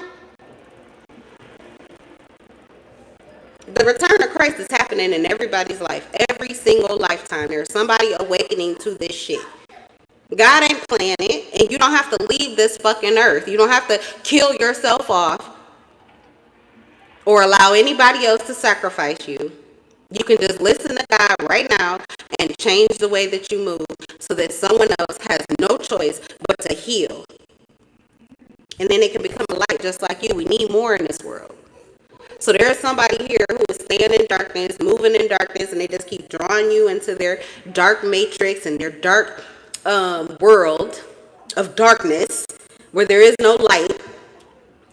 The return of Christ is happening in everybody's life. Every single lifetime. There's somebody awakening to this shit. God ain't playing it. And you don't have to leave this fucking earth. You don't have to kill yourself off or allow anybody else to sacrifice you. You can just listen to God right now and change the way that you move so that someone else has no choice but to heal. And then they can become a light just like you. We need more in this world. So there's somebody here who is staying in darkness, moving in darkness, and they just keep drawing you into their dark matrix and their dark world of darkness where there is no light.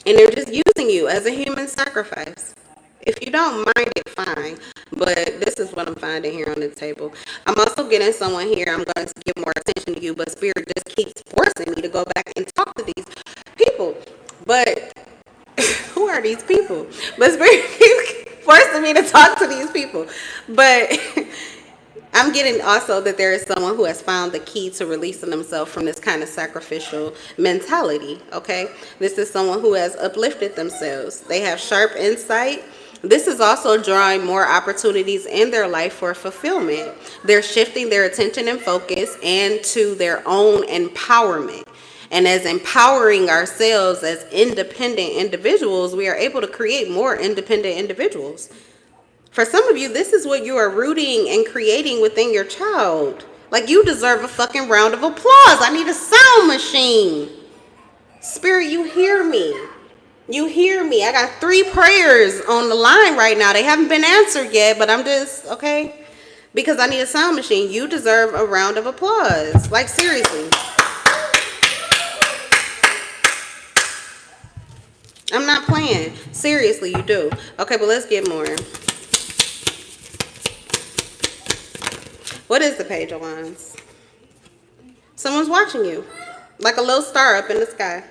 And they're just using you as a human sacrifice. If you don't mind it, fine. But this is what I'm finding here on the table. I'm also getting someone here. I'm going to give more attention to you, but Spirit just keeps forcing me to go back and talk to these people. But who are these people? But Spirit keeps forcing me to talk to these people. But I'm getting also that there is someone who has found the key to releasing themselves from this kind of sacrificial mentality, okay? This is someone who has uplifted themselves. They have sharp insight. This is also drawing more opportunities in their life for fulfillment. They're shifting their attention and focus into their own empowerment. And as empowering ourselves as independent individuals, we are able to create more independent individuals. For some of you, this is what you are rooting and creating within your child. Like, you deserve a fucking round of applause. I need a sound machine. Spirit, you hear me. You hear me. I got 3 prayers on the line right now. They haven't been answered yet, but I'm just, okay? Because I need a sound machine. You deserve a round of applause. Like, seriously. I'm not playing. Seriously, you do. Okay, but let's get more. What is the Page of Wands? Someone's watching you. Like a little star up in the sky.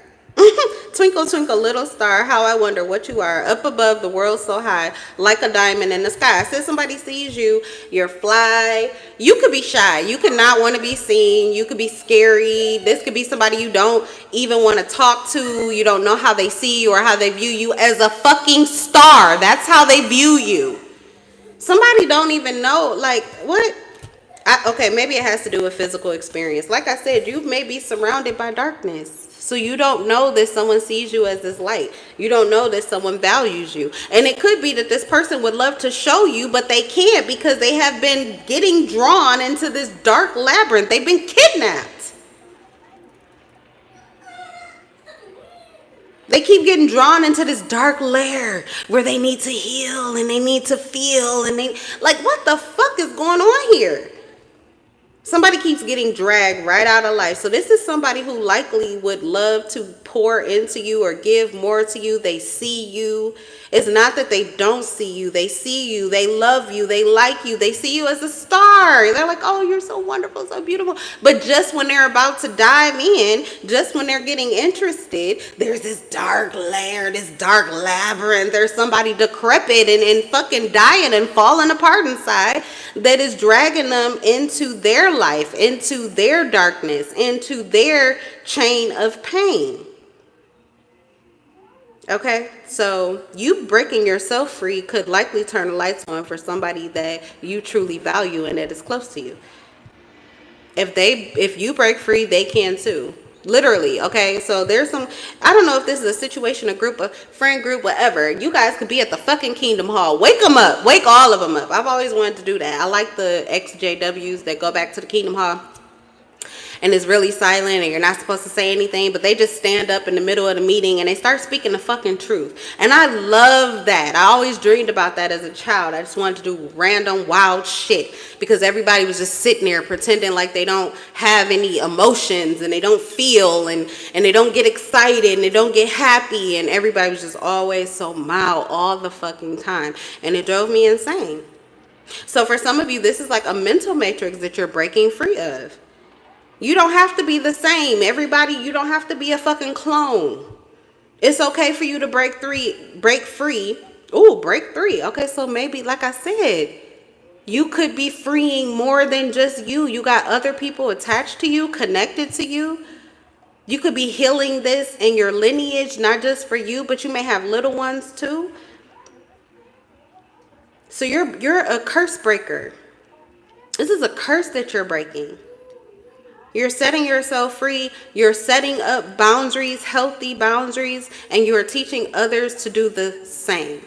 Twinkle, twinkle, little star, how I wonder what you are. Up above the world so high, like a diamond in the sky. I said somebody sees you, you're fly. You could be shy. You could not want to be seen. You could be scary. This could be somebody you don't even want to talk to. You don't know how they see you or how they view you as a fucking star. That's how they view you. Somebody don't even know, like, what? Okay, maybe it has to do with physical experience. Like I said, you may be surrounded by darkness. So you don't know that someone sees you as this light. You don't know that someone values you. And it could be that this person would love to show you, but they can't because they have been getting drawn into this dark labyrinth. They've been kidnapped. They keep getting drawn into this dark lair where they need to heal and they need to feel and they, like, what the fuck is going on here? Somebody keeps getting dragged right out of life. So this is somebody who likely would love to pour into you or give more to you. They see you. It's not that they don't see you. They see you. They love you. They like you. They see you as a star. They're like, oh, you're so wonderful, so beautiful. But just when they're about to dive in, just when they're getting interested, there's this dark lair, this dark labyrinth. There's somebody decrepit and fucking dying and falling apart inside that is dragging them into their life, into their darkness, into their chain of pain. Okay, so you breaking yourself free could likely turn the lights on for somebody that you truly value and that is close to you. If you break free, they can too. Literally, okay? So there's some, I don't know if this is a situation, a group, a friend group, whatever. You guys could be at the fucking Kingdom Hall. Wake them up. Wake all of them up. I've always wanted to do that. I like the XJWs that go back to the Kingdom Hall and it's really silent and you're not supposed to say anything, but they just stand up in the middle of the meeting and they start speaking the fucking truth. And I love that. I always dreamed about that as a child. I just wanted to do random wild shit because everybody was just sitting there pretending like they don't have any emotions and they don't feel and they don't get excited and they don't get happy, and everybody was just always so mild all the fucking time, and it drove me insane. So for some of you, this is like a mental matrix that you're breaking free of. You don't have to be the same. Everybody, you don't have to be a fucking clone. It's okay for you to break free. Ooh, break 3. Okay, so maybe, like I said, you could be freeing more than just you. You got other people attached to you, connected to you. You could be healing this in your lineage, not just for you, but you may have little ones too. So you're a curse breaker. This is a curse that you're breaking. You're setting yourself free. You're setting up boundaries, healthy boundaries, and you are teaching others to do the same.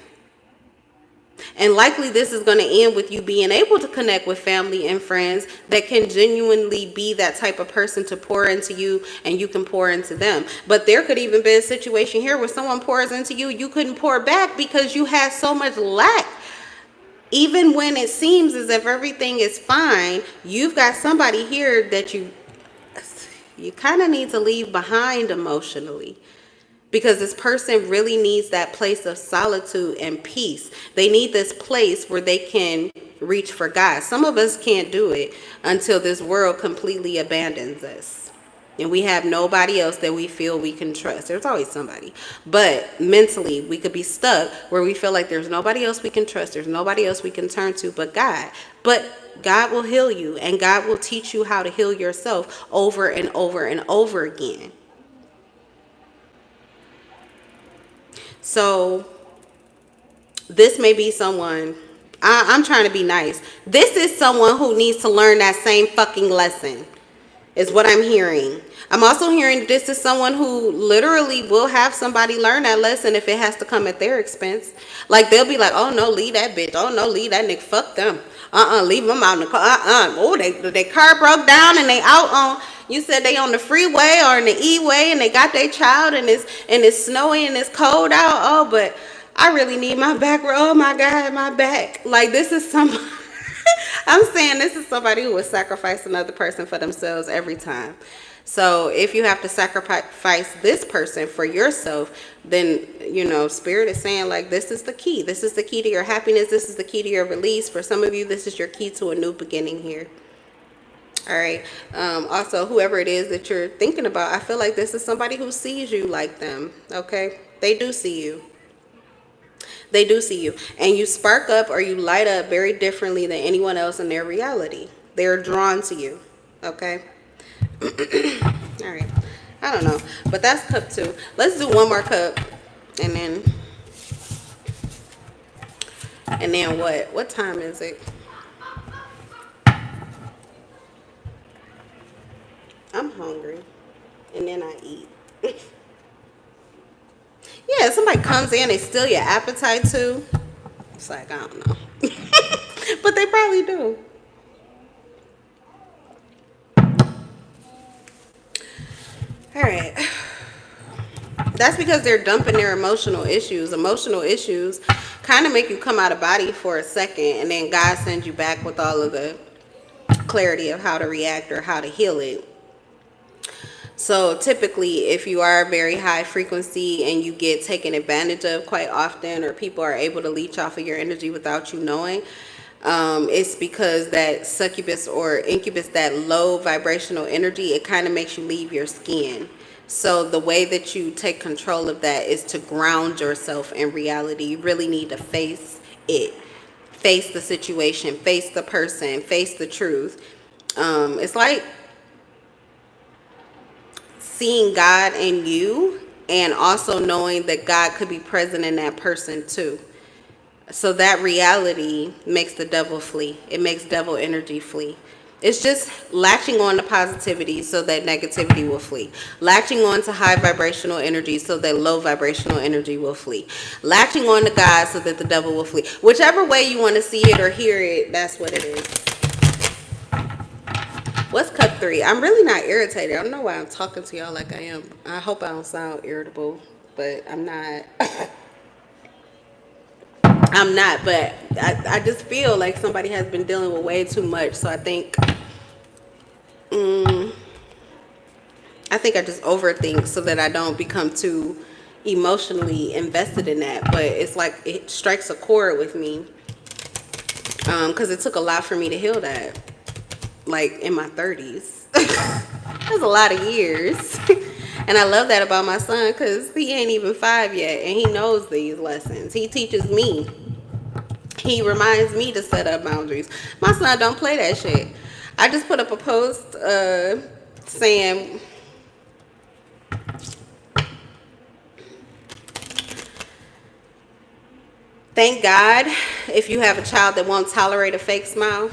And likely this is going to end with you being able to connect with family and friends that can genuinely be that type of person to pour into you and you can pour into them. But there could even be a situation here where someone pours into you, you couldn't pour back because you had so much lack. Even when it seems as if everything is fine, you've got somebody here that you kind of need to leave behind emotionally, because this person really needs that place of solitude and peace. They need this place where they can reach for God. Some of us can't do it until this world completely abandons us and we have nobody else that we feel we can trust. There's always somebody, but mentally we could be stuck where we feel like there's nobody else we can trust. There's nobody else we can turn to but God. But God will heal you, and God will teach you how to heal yourself over and over and over again. So this may be someone, I'm trying to be nice. This is someone who needs to learn that same fucking lesson, is what I'm hearing. I'm also hearing this is someone who literally will have somebody learn that lesson if it has to come at their expense. Like, they'll be like, oh no, leave that bitch. Oh no, leave that nigga. Fuck them. Leave them out in the car. Oh, they car broke down and they out on, you said they on the freeway or in the E-way and they got their child and it's snowy and it's cold out. Oh, but I really need my back. Oh my God, my back. Like, this is somebody. I'm saying this is somebody who would sacrifice another person for themselves every time. So if you have to sacrifice this person for yourself, then, Spirit is saying, like, this is the key. This is the key to your happiness. This is the key to your release. For some of you, this is your key to a new beginning here. All right. Also, whoever it is that you're thinking about, I feel like this is somebody who sees you like them. Okay. They do see you. They do see you. And you spark up or you light up very differently than anyone else in their reality. They're drawn to you. Okay. All right. I don't know. But that's cup 2. Let's do one more cup. And then what? What time is it? I'm hungry. And then I eat. Yeah, somebody comes in, they steal your appetite too. It's like, I don't know. But they probably do. All right. That's because they're dumping their emotional issues. Emotional issues kind of make you come out of body for a second, and then God sends you back with all of the clarity of how to react or how to heal it. So typically, if you are very high frequency and you get taken advantage of quite often, or people are able to leech off of your energy without you knowing, it's because that succubus or incubus, that low vibrational energy, it kind of makes you leave your skin. So the way that you take control of that is to ground yourself in reality. You really need to face it. Face the situation, face the person, face the truth. It's like seeing God in you and also knowing that God could be present in that person too. So that reality makes the devil flee. It makes devil energy flee. It's just latching on to positivity so that negativity will flee. Latching on to high vibrational energy so that low vibrational energy will flee. Latching on to God so that the devil will flee. Whichever way you want to see it or hear it, that's what it is. What's cup 3? I'm really not irritated. I don't know why I'm talking to y'all like I am. I hope I don't sound irritable, but I'm not. I'm not, but I just feel like somebody has been dealing with way too much. So I think I just overthink so that I don't become too emotionally invested in that. But it's like it strikes a chord with me because it took a lot for me to heal that. Like in my 30s. That's a lot of years. And I love that about my son because he ain't even 5 yet and he knows these lessons. He teaches me. He reminds me to set up boundaries. My son don't play that shit. I just put up a post saying, thank God if you have a child that won't tolerate a fake smile.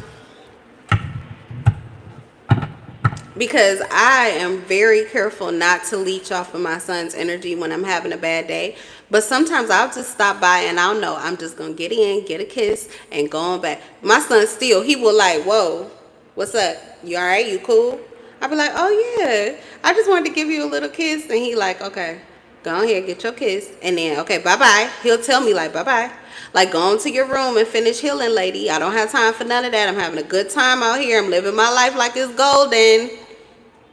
Because I am very careful not to leech off of my son's energy when I'm having a bad day. But sometimes I'll just stop by and I'll know I'm just going to get in, get a kiss, and go on back. My son still, he will like, whoa, what's up? You all right? You cool? I'll be like, oh, yeah. I just wanted to give you a little kiss. And he like, okay, go ahead, get your kiss. And then, okay, bye-bye. He'll tell me like, bye-bye. Like, go on to your room and finish healing, lady. I don't have time for none of that. I'm having a good time out here. I'm living my life like it's golden.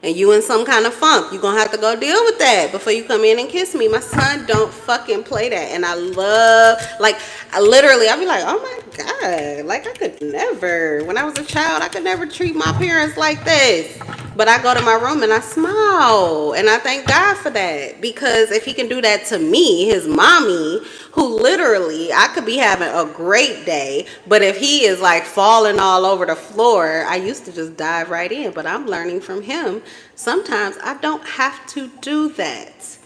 And you in some kind of funk. You're going to have to go deal with that before you come in and kiss me. My son don't fucking play that. And I love, like, I'll be like, oh my God. Like, I could never. When I was a child, I could never treat my parents like this. But I go to my room and I smile. And I thank God for that. Because if he can do that to me, his mommy, who literally, I could be having a great day. But if he is like falling all over the floor, I used to just dive right in. But I'm learning from him. Sometimes I don't have to do that.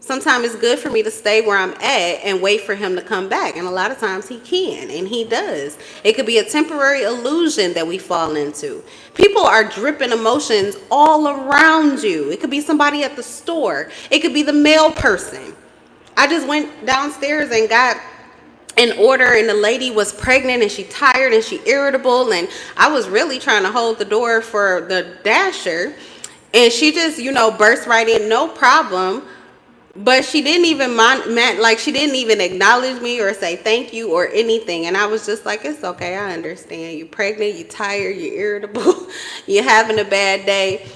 Sometimes it's good for me to stay where I'm at and wait for him to come back. And a lot of times he can, and he does. It could be a temporary illusion that we fall into. People are dripping emotions all around you. It could be somebody at the store. It could be the mail person. I just went downstairs and got an order, and the lady was pregnant and she tired and she irritable, and I was really trying to hold the door for the dasher, and she just, burst right in, no problem. But she didn't even she didn't even acknowledge me or say thank you or anything. And I was just like, it's okay, I understand. You're pregnant, you're tired, you're irritable, you're having a bad day.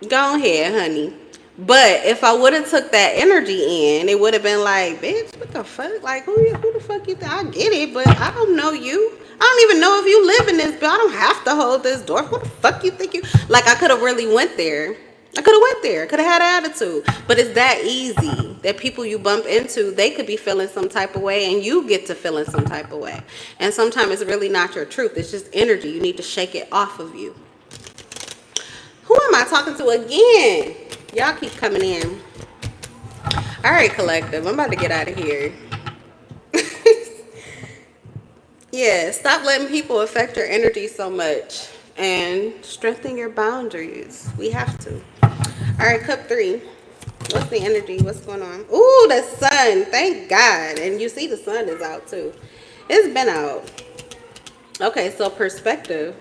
Go ahead, honey. But if I would have took that energy in, it would have been like, bitch, what the fuck? Like, who the fuck you think? I get it, but I don't know you. I don't even know if you live in this, but I don't have to hold this door. Who the fuck you think you? Like, I could have really went there. I could have went there. Could have had an attitude. But it's that easy that people you bump into, they could be feeling some type of way and you get to feeling some type of way. And sometimes it's really not your truth. It's just energy. You need to shake it off of you. Who am I talking to again? Y'all keep coming in. All right, collective. I'm about to get out of here. Yeah, stop letting people affect your energy so much. And strengthen your boundaries. We have to. All right, cup 3. What's the energy? What's going on? Ooh, the sun. Thank God. And you see the sun is out too. It's been out. Okay, so perspective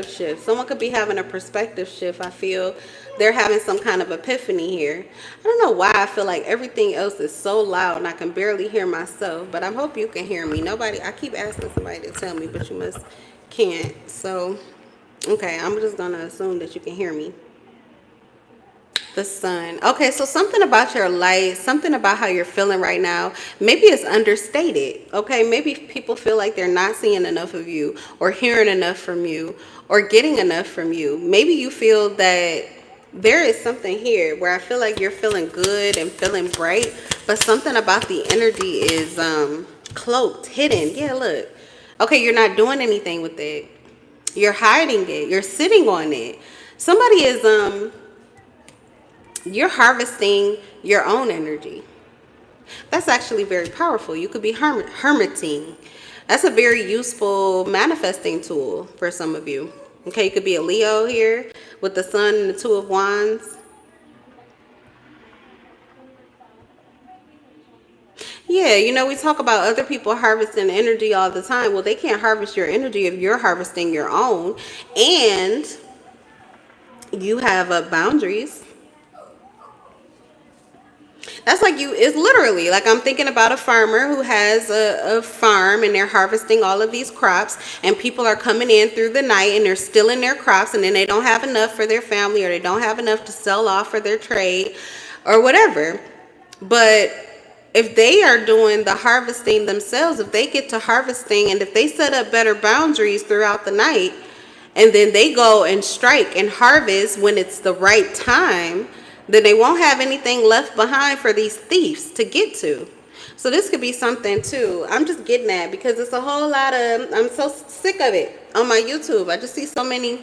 shift. Someone could be having a perspective shift. I feel they're having some kind of epiphany here. I don't know why I feel like everything else is so loud and I can barely hear myself, but I hope you can hear me. I keep asking somebody to tell me, but you must can't. So, okay, I'm just going to assume that you can hear me. The sun. Okay, so something about your light, something about how you're feeling right now, maybe it's understated. Okay, maybe people feel like they're not seeing enough of you or hearing enough from you or getting enough from you. Maybe you feel that there is something here where I feel like you're feeling good and feeling bright, but something about the energy is cloaked, hidden. Yeah, look. Okay, you're not doing anything with it. You're hiding it. You're sitting on it. Somebody is you're harvesting your own energy. That's actually very powerful. You could be hermiting. That's a very useful manifesting tool for some of you. Okay, you could be a Leo here with the sun and the 2 of Wands. Yeah, we talk about other people harvesting energy all the time. Well, they can't harvest your energy if you're harvesting your own. And you have boundaries. That's like it's literally like I'm thinking about a farmer who has a farm and they're harvesting all of these crops, and people are coming in through the night and they're stealing their crops, and then they don't have enough for their family or they don't have enough to sell off for their trade or whatever. But if they are doing the harvesting themselves, if they get to harvesting and if they set up better boundaries throughout the night and then they go and strike and harvest when it's the right time, then they won't have anything left behind for these thieves to get to. So this could be something too. I'm just getting at because it's a whole lot of, I'm so sick of it on my YouTube. I just see so many,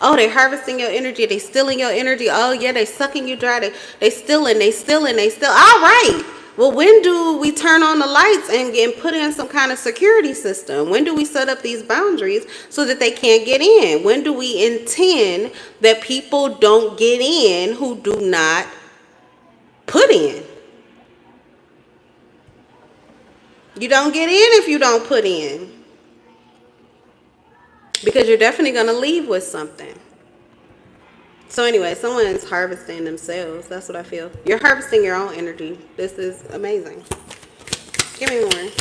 oh, they're harvesting your energy. They stealing your energy. Oh yeah, they sucking you dry. They stealing. All right. Well, when do we turn on the lights and put in some kind of security system? When do we set up these boundaries so that they can't get in? When do we intend that people don't get in who do not put in? You don't get in if you don't put in. Because you're definitely going to leave with something. So anyway, someone is harvesting themselves. That's what I feel. You're harvesting your own energy. This is amazing. Give me more.